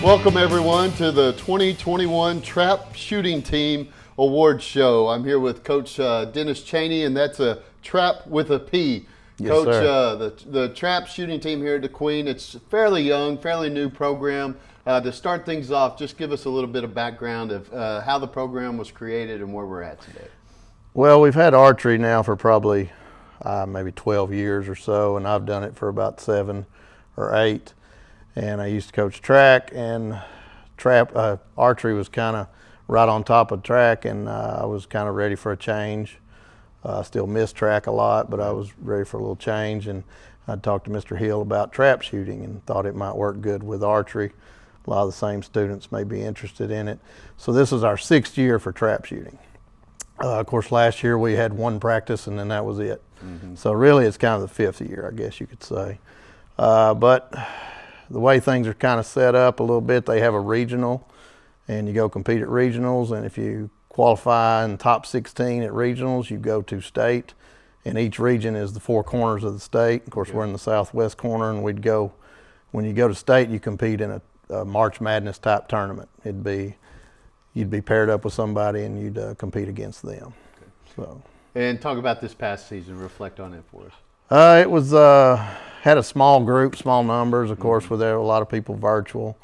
Welcome everyone to the 2021 Trap Shooting Team Awards Show. I'm here with Coach Dennis Chaney, and that's a trap with a P. Yes, Coach, sir. the Trap Shooting Team here at the Queen, it's fairly young, fairly new program. To start things off, just give us a little bit of background of how the program was created and where we're at today. Well, we've had archery now for probably maybe 12 years or so, and I've done it for about 7 or 8. And I used to coach track, and archery was kind of right on top of track, and I was kind of ready for a change. I still miss track a lot, but I was ready for a little change, and I talked to Mr. Hill about trap shooting and thought it might work good with archery. A lot of the same students may be interested in it. So this is our 6th year for trap shooting. Of course, last year we had 1 practice, and then that was it. Mm-hmm. So really it's kind of the 5th year, I guess you could say. But the way things are kind of set up a little bit, they have a regional, and you go compete at regionals, and if you qualify in the top 16 at regionals, you go to state, and each region is the 4 corners of the state. Of course, We're in the southwest corner, and when you go to state, you compete in a March Madness type tournament. You'd be paired up with somebody, and you'd compete against them. Okay. So. And talk about this past season, reflect on it for us. It was had a small group, small numbers, of course, with a lot of people virtual.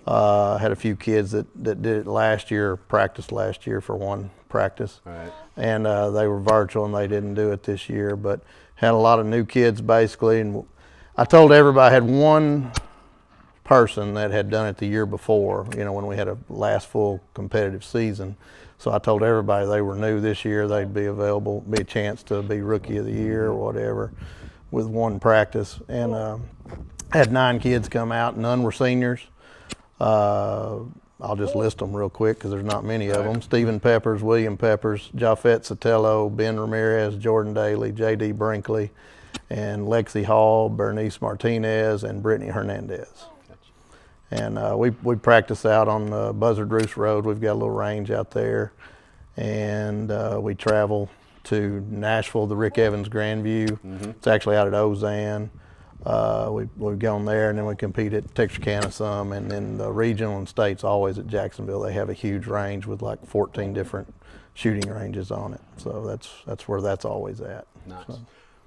Had a few kids that did it last year, practiced last year for 1 practice. Right. And they were virtual, and they didn't do it this year, but had a lot of new kids basically. And I told everybody, I had 1 person that had done it the year before, when we had a last full competitive season. So I told everybody they were new this year, they'd be available, be a chance to be Rookie of the Year or whatever with 1 practice. And had 9 kids come out, none were seniors. I'll just list them real quick because there's not many of them. Stephen Peppers, William Peppers, Japhet Sotelo, Ben Ramirez, Jordan Daly, J.D. Brinkley, and Lexi Hall, Bernice Martinez, and Brittany Hernandez. And we practice out on Buzzard Roost Road. We've got a little range out there. And we travel to Nashville, the Rick Evans Grandview. Mm-hmm. It's actually out at Ozan. We've gone there, and then we compete at Texarkana some, and then the regional and state's always at Jacksonville. They have a huge range with like 14 different shooting ranges on it. So that's where that's always at. Nice. So.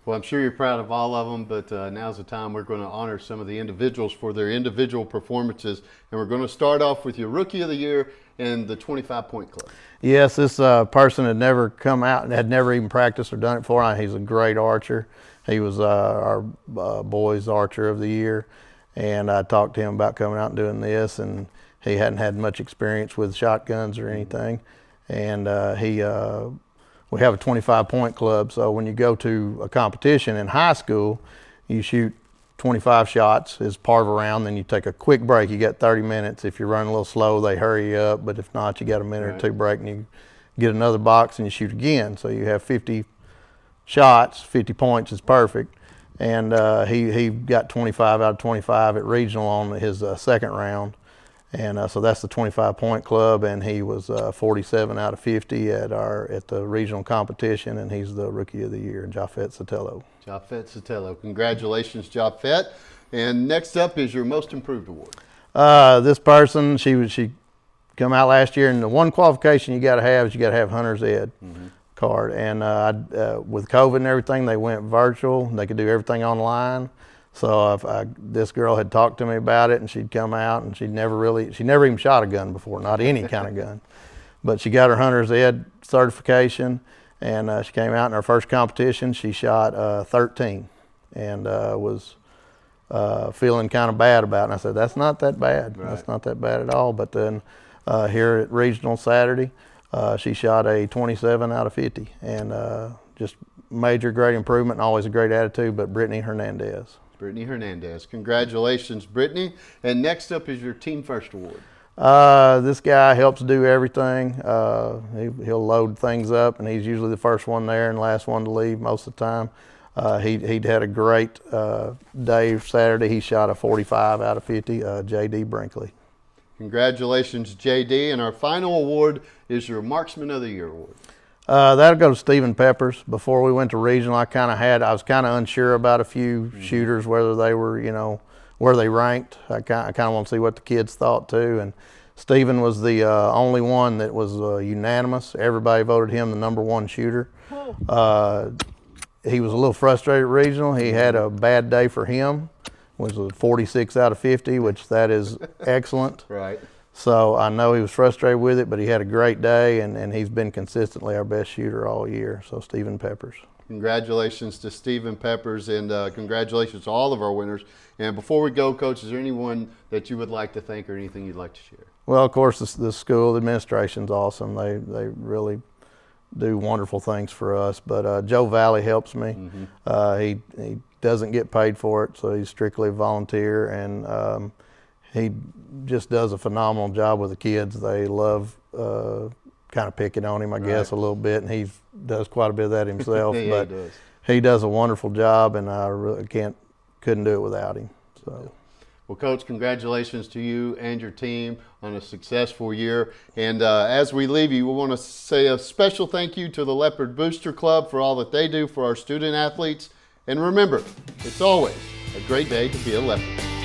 Well, I'm sure you're proud of all of them, but now's the time we're going to honor some of the individuals for their individual performances, and we're going to start off with your Rookie of the Year and the 25-point club. Yes, this person had never come out and had never even practiced or done it before. He's a great archer. He was our boys' archer of the year, and I talked to him about coming out and doing this, and he hadn't had much experience with shotguns or anything, and we have a 25-point club, so when you go to a competition in high school, you shoot 25 shots as part of a round, then you take a quick break. You got 30 minutes. If you're running a little slow, they hurry you up, but if not, you got a minute or 2 break, and you get another box and you shoot again. So you have 50 shots, 50 points is perfect. And he got 25 out of 25 at regional on his second round. And so that's the 25-point club, and he was 47 out of 50 at the regional competition, and he's the Rookie of the Year, Japhet Sotelo. Japhet Sotelo. Congratulations, Japhet. And next up is your Most Improved Award. This person, she come out last year, and the 1 qualification you got to have is you got to have Hunter's Ed card. And with COVID and everything, they went virtual. They could do everything online. So this girl had talked to me about it, and she'd come out, and she never even shot a gun before, not any kind of gun. But she got her Hunter's Ed certification, and she came out in her first competition. She shot 13 and was feeling kind of bad about it. And I said, that's not that bad. Right. That's not that bad at all. But then here at regional Saturday, she shot a 27 out of 50, and just major great improvement and always a great attitude, but Brittany Hernandez. Brittany Hernandez. Congratulations, Brittany. And next up is your Team First Award. This guy helps do everything. He'll load things up, and he's usually the first one there and last one to leave most of the time. He'd had a great day Saturday. He shot a 45 out of 50, J.D. Brinkley. Congratulations, J.D. And our final award is your Marksman of the Year award. That'll go to Stephen Peppers. Before we went to regional, I was kind of unsure about a few shooters, whether they were, where they ranked. I kind of want to see what the kids thought too. And Stephen was the only one that was unanimous. Everybody voted him the #1 shooter. He was a little frustrated at regional. He had a bad day for him. Was a 46 out of 50, which that is excellent. Right. So I know he was frustrated with it, but he had a great day, and he's been consistently our best shooter all year. So Stephen Peppers. Congratulations to Stephen Peppers, and congratulations to all of our winners. And before we go, Coach, is there anyone that you would like to thank or anything you'd like to share? Well, of course, the school administration's awesome. They really do wonderful things for us. But Joe Valley helps me. He doesn't get paid for it, so he's strictly a volunteer, and he just does a phenomenal job with the kids. They love kind of picking on him, I guess, a little bit, and he does quite a bit of that himself. Yeah, but he does a wonderful job, and I really couldn't do it without him. So. Well, Coach, congratulations to you and your team on a successful year. And as we leave you, we want to say a special thank you to the Leopard Booster Club for all that they do for our student athletes. And remember, it's always a great day to be a Leopard.